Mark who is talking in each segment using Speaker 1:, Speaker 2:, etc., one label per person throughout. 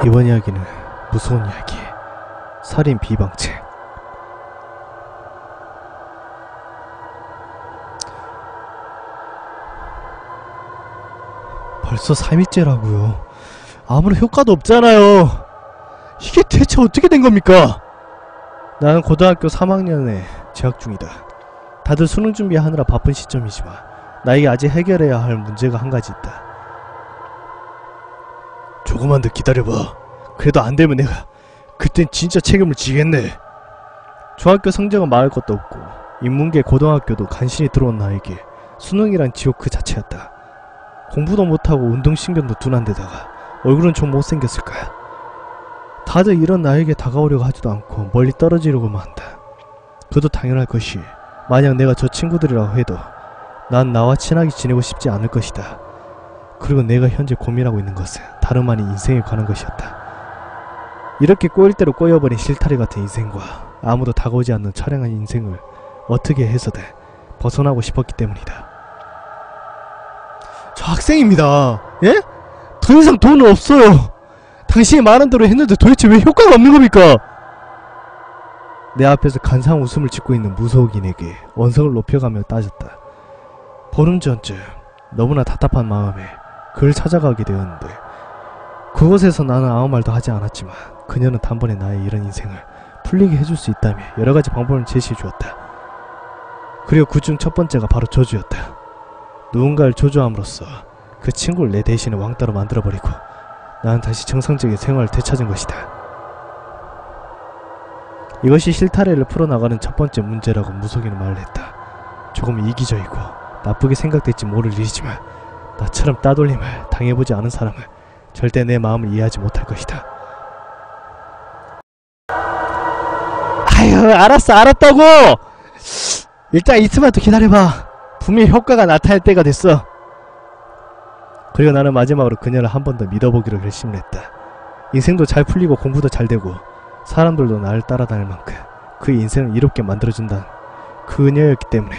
Speaker 1: 이번 이야기는 무서운 이야기, 살인 비방책. 벌써 3일째라고요. 아무런 효과도 없잖아요. 이게 대체 어떻게 된 겁니까? 나는 고등학교 3학년에 재학 중이다. 다들 수능 준비하느라 바쁜 시점이지만 나에게 아직 해결해야 할 문제가 한 가지 있다. 조금만 더 기다려봐. 그래도 안 되면 내가 그땐 진짜 책임을 지겠네. 중학교 성적은 말할 것도 없고 인문계 고등학교도 간신히 들어온 나에게 수능이란 지옥 그 자체였다. 공부도 못하고 운동신경도 둔한 데다가 얼굴은 좀 못생겼을 거야. 다들 이런 나에게 다가오려고 하지도 않고 멀리 떨어지려고만 한다. 그도 당연할 것이, 만약 내가 저 친구들이라고 해도 난 나와 친하게 지내고 싶지 않을 것이다. 그리고 내가 현재 고민하고 있는 것은 다름 아닌 인생에 관한 것이었다. 이렇게 꼬일 대로 꼬여버린 실타래 같은 인생과 아무도 다가오지 않는 처량한 인생을 어떻게 해서든 벗어나고 싶었기 때문이다. 저 학생입니다. 예? 더 이상 돈은 없어요. 당신이 말한 대로 했는데 도대체 왜 효과가 없는 겁니까? 내 앞에서 간사한 웃음을 짓고 있는 무속인에게 언성을 높여가며 따졌다. 보름 전쯤 너무나 답답한 마음에 그를 찾아가게 되었는데, 그곳에서 나는 아무 말도 하지 않았지만 그녀는 단번에 나의 이런 인생을 풀리게 해줄 수 있다며 여러가지 방법을 제시해 주었다. 그리고 그 중 첫 번째가 바로 저주였다. 누군가를 저주함으로써 그 친구를 내 대신에 왕따로 만들어버리고 나는 다시 정상적인 생활을 되찾은 것이다. 이것이 실타래를 풀어나가는 첫 번째 문제라고 무속인은 말을 했다. 조금 이기적이고 나쁘게 생각될지 모를 일이지만 나처럼 따돌림을 당해보지 않은 사람은 절대 내 마음을 이해하지 못할 것이다. 아유, 알았다고! 일단 이틀만 더 기다려봐. 분명히 효과가 나타날 때가 됐어. 그리고 나는 마지막으로 그녀를 한 번 더 믿어보기로 결심을 했다. 인생도 잘 풀리고 공부도 잘 되고 사람들도 나를 따라다닐 만큼 그 인생을 이롭게 만들어준다는 그녀였기 때문에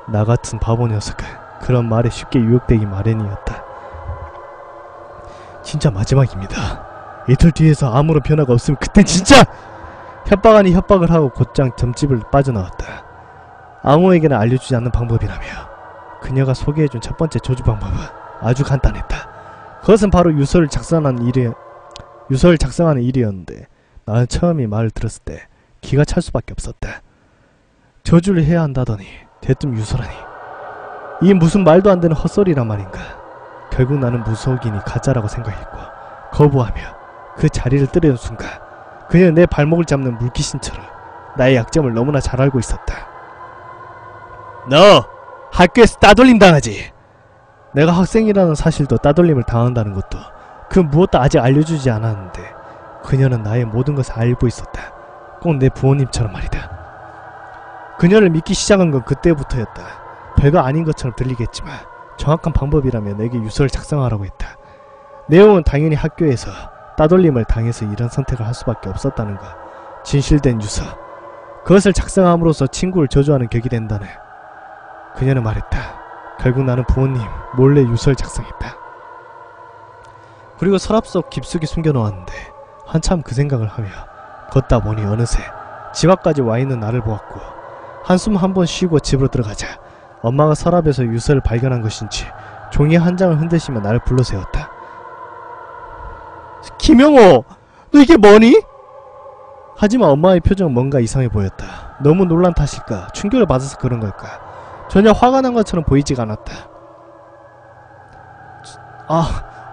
Speaker 1: 나 같은 바보 녀석은 그런 말에 쉽게 유혹되기 마련이었다. 진짜 마지막입니다. 이틀 뒤에서 아무런 변화가 없으면 그땐 진짜! 협박 아닌 협박을 하고 곧장 점집을 빠져나왔다. 아무에게나 알려주지 않는 방법이라며 그녀가 소개해준 첫 번째 저주 방법은 아주 간단했다. 그것은 바로 유서를 작성하는 일이었는데 나는 처음 이 말을 들었을 때 기가 찰 수밖에 없었다. 저주를 해야 한다더니 대뜸 유서라니. 이 무슨 말도 안 되는 헛소리란 말인가. 결국 나는 무속인이 가짜라고 생각했고 거부하며 그 자리를 뜨려는 순간 그녀는 내 발목을 잡는 물귀신처럼 나의 약점을 너무나 잘 알고 있었다. 너 학교에서 따돌림 당하지? 내가 학생이라는 사실도 따돌림을 당한다는 것도 그 무엇도 아직 알려주지 않았는데 그녀는 나의 모든 것을 알고 있었다. 꼭 내 부모님처럼 말이다. 그녀를 믿기 시작한 건 그때부터였다. 별거 아닌 것처럼 들리겠지만 정확한 방법이라면 내게 유서를 작성하라고 했다. 내용은 당연히 학교에서 따돌림을 당해서 이런 선택을 할 수밖에 없었다는 것. 진실된 유서. 그것을 작성함으로써 친구를 저주하는 격이 된다네. 그녀는 말했다. 결국 나는 부모님 몰래 유서를 작성했다. 그리고 서랍 속 깊숙이 숨겨놓았는데 한참 그 생각을 하며 걷다 보니 어느새 집 앞까지 와있는 나를 보았고 한숨 한번 쉬고 집으로 들어가자 엄마가 서랍에서 유서를 발견한 것인지 종이 한 장을 흔드시며 나를 불러세웠다. 김영호! 너 이게 뭐니? 하지만 엄마의 표정은 뭔가 이상해 보였다. 너무 놀란 탓일까? 충격을 받아서 그런 걸까? 전혀 화가 난 것처럼 보이지가 않았다.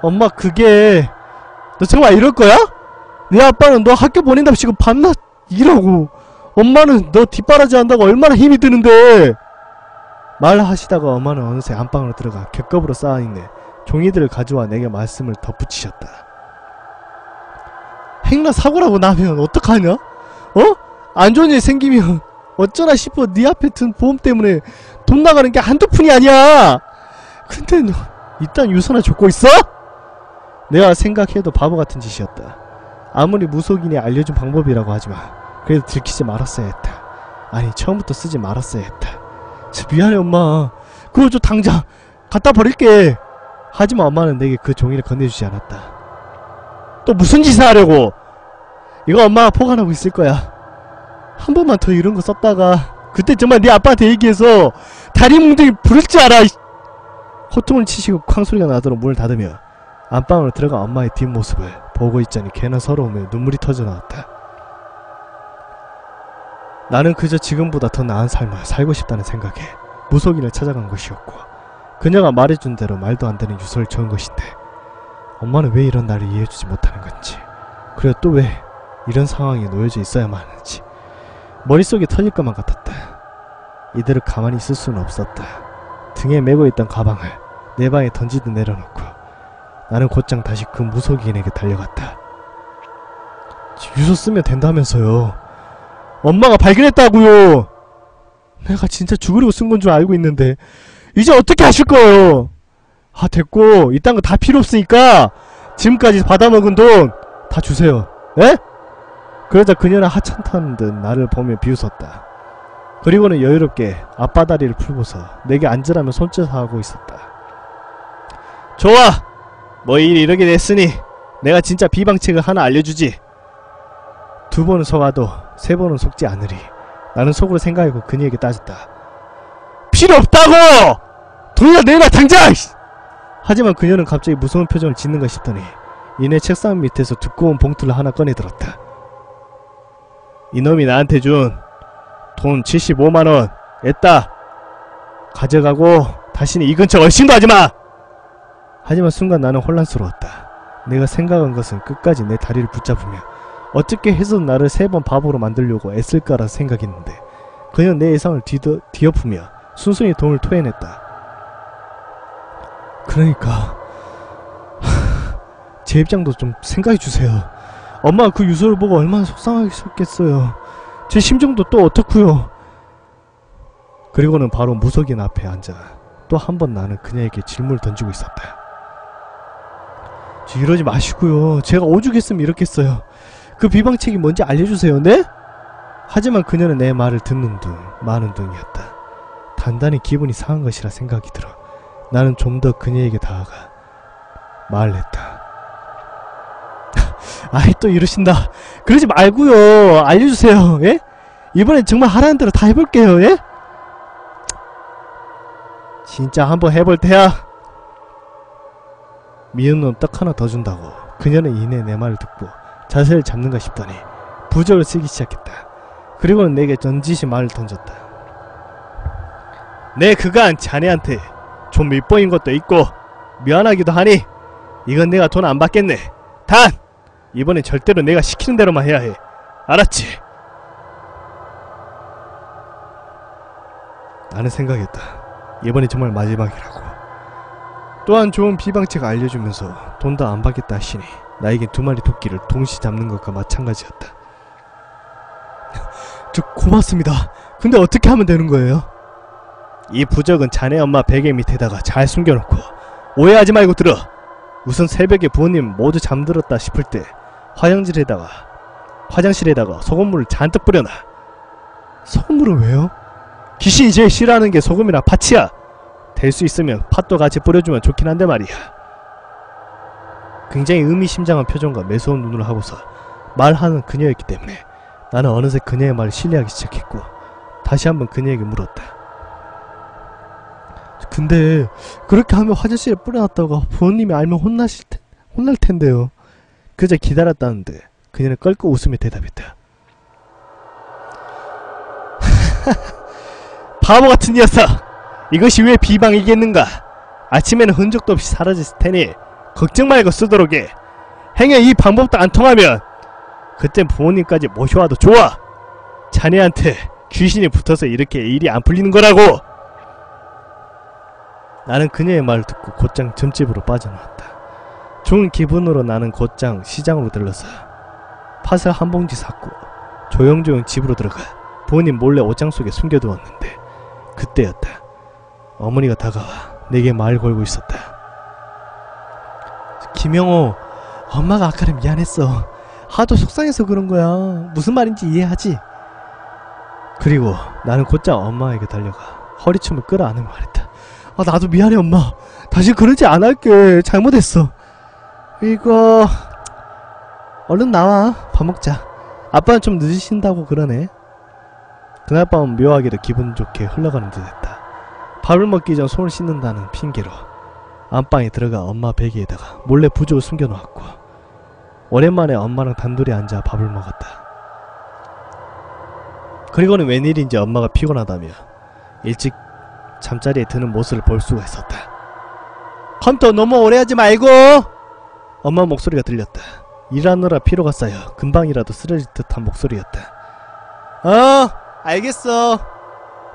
Speaker 1: 엄마 그게... 너 정말 이럴 거야? 네 아빠는 너 학교 보낸다고 지금 밤낮 일하고 엄마는 너 뒷바라지 한다고 얼마나 힘이 드는데. 말하시다가 엄마는 어느새 안방으로 들어가 겹겹으로 쌓아있는 종이들을 가져와 내게 말씀을 덧붙이셨다. 행나 사고라고 나면 어떡하냐? 안 좋은 일 생기면 어쩌나 싶어. 네 앞에 든 보험 때문에 돈 나가는 게 한두 푼이 아니야. 근데 너 일단 유서나 줬고 있어? 내가 생각해도 바보같은 짓이었다. 아무리 무속인이 알려준 방법이라고 하지만 그래도 들키지 말았어야 했다. 아니 처음부터 쓰지 말았어야 했다. 미안해 엄마. 그거 저 당장 갖다 버릴게. 하지만 엄마는 내게 그 종이를 건네주지 않았다. 또 무슨 짓을 하려고? 이거 엄마가 포관하고 있을 거야. 한 번만 더 이런 거 썼다가 그때 정말 네 아빠한테 얘기해서 다리 뭉둥이 부를 줄 알아. 호통을 치시고 쾅 소리가 나도록 문을 닫으며 안방으로 들어가 엄마의 뒷모습을 보고 있자니 괜한 서러움에 눈물이 터져나왔다. 나는 그저 지금보다 더 나은 삶을 살고 싶다는 생각에 무속인을 찾아간 것이었고 그녀가 말해준 대로 말도 안 되는 유서를 적은 것인데 엄마는 왜 이런 나를 이해해주지 못하는 건지, 그리고 또 왜 이런 상황에 놓여져 있어야만 하는지 머릿속이 터질 것만 같았다. 이대로 가만히 있을 수는 없었다. 등에 메고 있던 가방을 내 방에 던지듯 내려놓고 나는 곧장 다시 그 무속인에게 달려갔다. 유서 쓰면 된다면서요. 엄마가 발견했다고요. 내가 진짜 죽으려고 쓴 건 줄 알고 있는데 이제 어떻게 하실 거예요? 아, 됐고 이딴 거 다 필요 없으니까 지금까지 받아먹은 돈 다 주세요. 에? 그러자 그녀는 하찮다는 듯 나를 보며 비웃었다. 그리고는 여유롭게 앞바다리를 풀고서 내게 앉으라며 손짓하고 있었다. 좋아! 뭐 일이 이렇게 됐으니 내가 진짜 비방책을 하나 알려주지. 2번은 속아도 3번은 속지 않으리. 나는 속으로 생각하고 그녀에게 따졌다. 필요 없다고! 돈이나 내놔 당장! 하지만 그녀는 갑자기 무서운 표정을 짓는가 싶더니 이내 책상 밑에서 두꺼운 봉투를 하나 꺼내들었다. 이놈이 나한테 준 돈 75만원 냈다. 가져가고 다시는 이 근처 얼씬도 하지마! 하지만 순간 나는 혼란스러웠다. 내가 생각한 것은 끝까지 내 다리를 붙잡으며 어떻게 해서든 나를 3번 바보로 만들려고 애쓸까라 생각했는데 그녀는 내 예상을 뒤엎으며 순순히 돈을 토해냈다. 그러니까 제 입장도 좀 생각해주세요. 엄마가 그 유서를 보고 얼마나 속상하셨겠어요. 제 심정도 또 어떻고요. 그리고는 바로 무속인 앞에 앉아 또 한 번 나는 그녀에게 질문을 던지고 있었다. 이러지 마시고요. 제가 오죽했으면 이렇겠어요. 그 비방책이 뭔지 알려주세요. 네? 하지만 그녀는 내 말을 듣는 둥 마는 둥이었다. 단단히 기분이 상한 것이라 생각이 들어 나는 좀 더 그녀에게 다가가 말을 했다. 아이 또 이러신다. 그러지 말고요. 알려주세요. 예? 이번엔 정말 하라는 대로 다 해볼게요. 예? 진짜 한번 해볼 테야. 미운 놈 딱 하나 더 준다고 그녀는 이내 내 말을 듣고 자세를 잡는가 싶더니 부적을 쓰기 시작했다. 그리고는 내게 던지시 말을 던졌다. 내 그간 자네한테 좀 밉보인 것도 있고 미안하기도 하니 이건 내가 돈 안 받겠네. 단! 이번엔 절대로 내가 시키는 대로만 해야 해. 알았지? 나는 생각했다. 이번이 정말 마지막이라고. 또한 좋은 비방책을 알려주면서 돈도 안 받겠다 하시니 나에겐 2마리 토끼를 동시에 잡는 것과 마찬가지였다. 저 고맙습니다. 근데 어떻게 하면 되는 거예요? 이 부적은 자네 엄마 베개 밑에다가 잘 숨겨놓고 오해하지 말고 들어. 우선 새벽에 부모님 모두 잠들었다 싶을 때 화장실에다가 소금물을 잔뜩 뿌려놔. 소금물은 왜요? 귀신이 제일 싫어하는 게 소금이랑 팥이야. 될 수 있으면 팥도 같이 뿌려주면 좋긴 한데 말이야. 굉장히 의미심장한 표정과 매서운 눈을 하고서 말하는 그녀였기 때문에 나는 어느새 그녀의 말을 신뢰하기 시작했고 다시 한번 그녀에게 물었다. 근데 그렇게 하면 화장실에 뿌려놨다가 부모님이 알면 혼날 텐데요. 그저 기다렸다는데 그녀는 껄끄 웃으며 대답했다. 바보같은 녀석! 이것이 왜 비방이겠는가? 아침에는 흔적도 없이 사라졌을 테니 걱정 말고 쓰도록 해. 행여 이 방법도 안 통하면 그땐 부모님까지 모셔와도 좋아. 자네한테 귀신이 붙어서 이렇게 일이 안 풀리는 거라고. 나는 그녀의 말을 듣고 곧장 점집으로 빠져나왔다. 좋은 기분으로 나는 곧장 시장으로 들러서 팥을 한 봉지 샀고 조용조용 집으로 들어가 부모님 몰래 옷장 속에 숨겨두었는데 그때였다. 어머니가 다가와 내게 말 걸고 있었다. 김영호, 엄마가 아까는 미안했어. 하도 속상해서 그런 거야. 무슨 말인지 이해하지? 그리고 나는 곧장 엄마에게 달려가 허리춤을 끌어안으며 말했다. 아, 나도 미안해 엄마. 다시 그러지 안 할게. 잘못했어. 이거 얼른 나와. 밥 먹자. 아빠는 좀 늦으신다고 그러네. 그날 밤은 묘하게도 기분 좋게 흘러가는 듯했다. 밥을 먹기 전 손을 씻는다는 핑계로 안방에 들어가 엄마 베개에다가 몰래 부족을 숨겨놓았고 오랜만에 엄마랑 단둘이 앉아 밥을 먹었다. 그리고는 웬일인지 엄마가 피곤하다며 일찍 잠자리에 드는 모습을 볼 수가 있었다. 컴퓨터 너무 오래 하지 말고! 엄마 목소리가 들렸다. 일하느라 피로가 쌓여 금방이라도 쓰러질 듯한 목소리였다. 알겠어.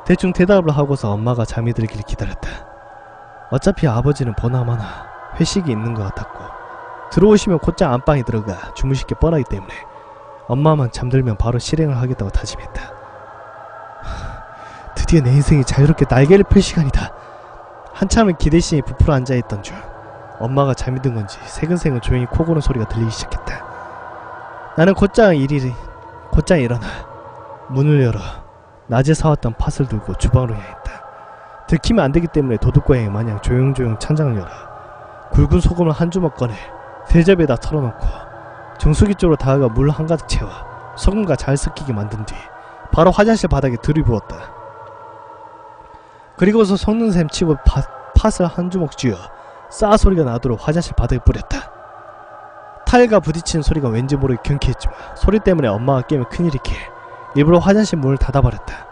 Speaker 1: 대충 대답을 하고서 엄마가 잠이 들길 기다렸다. 어차피 아버지는 보나마나 회식이 있는 것 같았고 들어오시면 곧장 안방에 들어가 주무실 게 뻔하기 때문에 엄마만 잠들면 바로 실행을 하겠다고 다짐했다. 드디어 내 인생이 자유롭게 날개를 펼 시간이다. 한참을 기대신이 부풀어 앉아있던 중 엄마가 잠이 든 건지 새근새근 조용히 코 고는 소리가 들리기 시작했다. 나는 곧장 일어나 문을 열어 낮에 사왔던 팥을 들고 주방으로 향했다. 들키면 안되기 때문에 도둑고양이 마냥 조용조용 찬장을 열어 굵은 소금을 한 주먹 꺼내 세접에다 털어놓고 정수기 쪽으로 다가가 물 한가득 채워 소금과 잘 섞이게 만든 뒤 바로 화장실 바닥에 들이부었다. 그리고서 속는셈 치고 팥을 한 주먹 쥐어 싸 소리가 나도록 화장실 바닥에 뿌렸다. 타일과 부딪히는 소리가 왠지 모르게 경쾌했지만 소리 때문에 엄마가 깨면 큰일이기에 일부러 화장실 문을 닫아버렸다.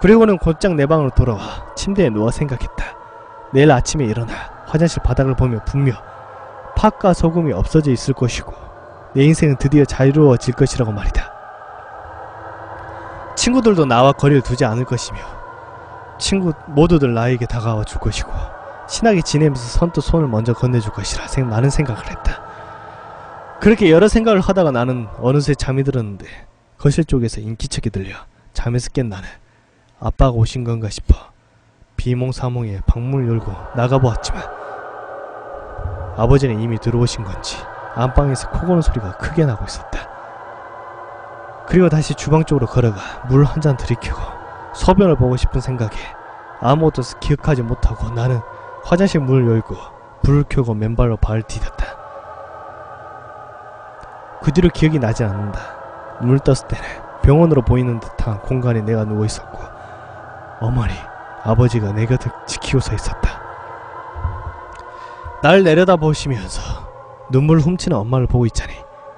Speaker 1: 그리고는 곧장 내 방으로 돌아와 침대에 누워 생각했다. 내일 아침에 일어나 화장실 바닥을 보며 분명 팥과 소금이 없어져 있을 것이고 내 인생은 드디어 자유로워질 것이라고 말이다. 친구들도 나와 거리를 두지 않을 것이며 친구 모두들 나에게 다가와 줄 것이고 친하게 지내면서 선뜻 손을 먼저 건네줄 것이라 많은 생각을 했다. 그렇게 여러 생각을 하다가 나는 어느새 잠이 들었는데 거실 쪽에서 인기척이 들려 잠에서 깬 나는 아빠가 오신 건가 싶어 비몽사몽에 방문을 열고 나가보았지만 아버지는 이미 들어오신 건지 안방에서 코 고는 소리가 크게 나고 있었다. 그리고 다시 주방 쪽으로 걸어가 물 한 잔 들이켜고 소변을 보고 싶은 생각에 아무것도 기억하지 못하고 나는 화장실 문을 열고 불을 켜고 맨발로 발을 디뎠다. 그 뒤로 기억이 나지 않는다. 눈을 떴을 때는 병원으로 보이는 듯한 공간에 내가 누워있었고 어머니, 아버지가 내 곁을 지키고 서 있었다. 날 내려다보시면서 눈물을 훔치는 엄마를 보고 있자니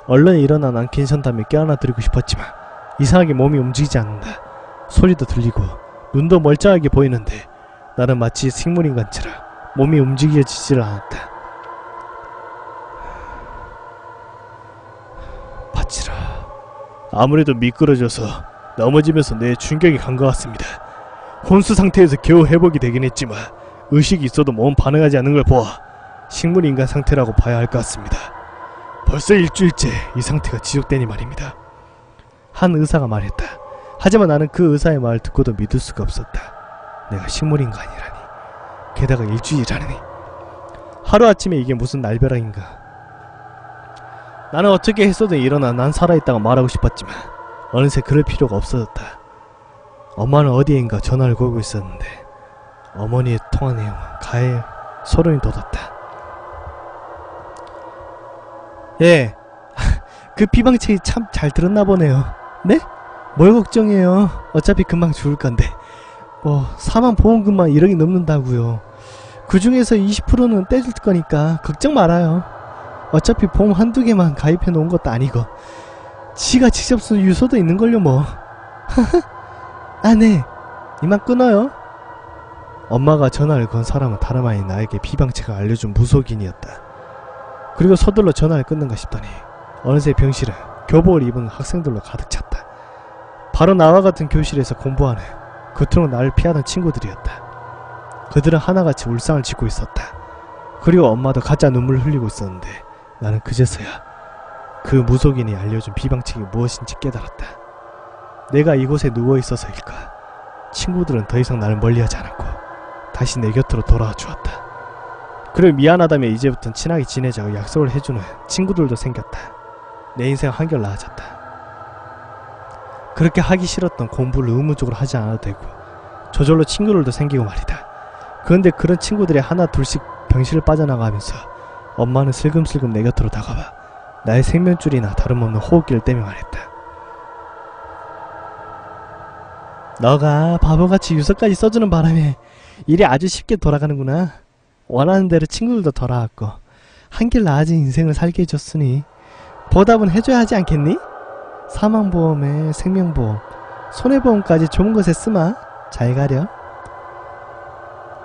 Speaker 1: 얼른 일어나 난 괜찮다며 껴안아 드리고 싶었지만 이상하게 몸이 움직이지 않는다. 소리도 들리고 눈도 멀쩡하게 보이는데 나는 마치 식물인간처럼 몸이 움직여지질 않았다. 팥이라 아무래도 미끄러져서 넘어지면서 내 충격이 간 것 같습니다. 혼수 상태에서 겨우 회복이 되긴 했지만 의식이 있어도 몸 반응하지 않는 걸 보아 식물인간 상태라고 봐야 할 것 같습니다. 벌써 일주일째 이 상태가 지속되니 말입니다. 한 의사가 말했다. 하지만 나는 그 의사의 말을 듣고도 믿을 수가 없었다. 내가 식물인간이라니. 게다가 일주일이라니. 하루아침에 이게 무슨 날벼락인가. 나는 어떻게 했어도 일어나 난 살아있다고 말하고 싶었지만 어느새 그럴 필요가 없어졌다. 엄마는 어디엔가 전화를 걸고 있었는데 어머니의 통화 내용은 가에 소름이 돋았다. 예, 그 비방책이 참 잘 들었나 보네요. 네? 뭘 걱정해요. 어차피 금방 죽을 건데. 뭐 사망 보험금만 1억이 넘는다고요. 그 중에서 20%는 떼줄 거니까 걱정 말아요. 어차피 보험 한두 개만 가입해 놓은 것도 아니고 지가 직접 쓴 유서도 있는걸요 뭐. 아 네, 이만 끊어요. 엄마가 전화를 건 사람은 다름 아닌 나에게 비방책을 알려준 무속인이었다. 그리고 서둘러 전화를 끊는가 싶더니 어느새 병실은 교복을 입은 학생들로 가득 찼다. 바로 나와 같은 교실에서 공부하는 그토록 나를 피하던 친구들이었다. 그들은 하나같이 울상을 짓고 있었다. 그리고 엄마도 가짜 눈물을 흘리고 있었는데 나는 그제서야 그 무속인이 알려준 비방책이 무엇인지 깨달았다. 내가 이곳에 누워있어서일까. 친구들은 더 이상 나를 멀리하지 않았고 다시 내 곁으로 돌아와 주었다. 그리고 미안하다며 이제부턴 친하게 지내자고 약속을 해주는 친구들도 생겼다. 내 인생 한결 나아졌다. 그렇게 하기 싫었던 공부를 의무적으로 하지 않아도 되고 저절로 친구들도 생기고 말이다. 그런데 그런 친구들이 하나 둘씩 병실을 빠져나가면서 엄마는 슬금슬금 내 곁으로 다가와 나의 생명줄이나 다름없는 호흡기를 떼며 말했다. 너가 바보같이 유서까지 써주는 바람에 일이 아주 쉽게 돌아가는구나. 원하는 대로 친구들도 돌아왔고 한결 나아진 인생을 살게 해줬으니 보답은 해줘야 하지 않겠니? 사망보험에 생명보험, 손해보험까지 좋은 것에 쓰마. 잘 가렴.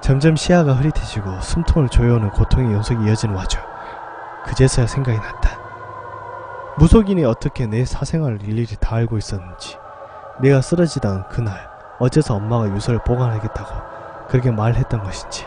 Speaker 1: 점점 시야가 흐릿해지고 숨통을 조여오는 고통의 연속이 이어지는 와중 그제서야 생각이 났다. 무속인이 어떻게 내 사생활을 일일이 다 알고 있었는지, 내가 쓰러지던 그날 어째서 엄마가 유서를 보관하겠다고 그렇게 말했던 것인지,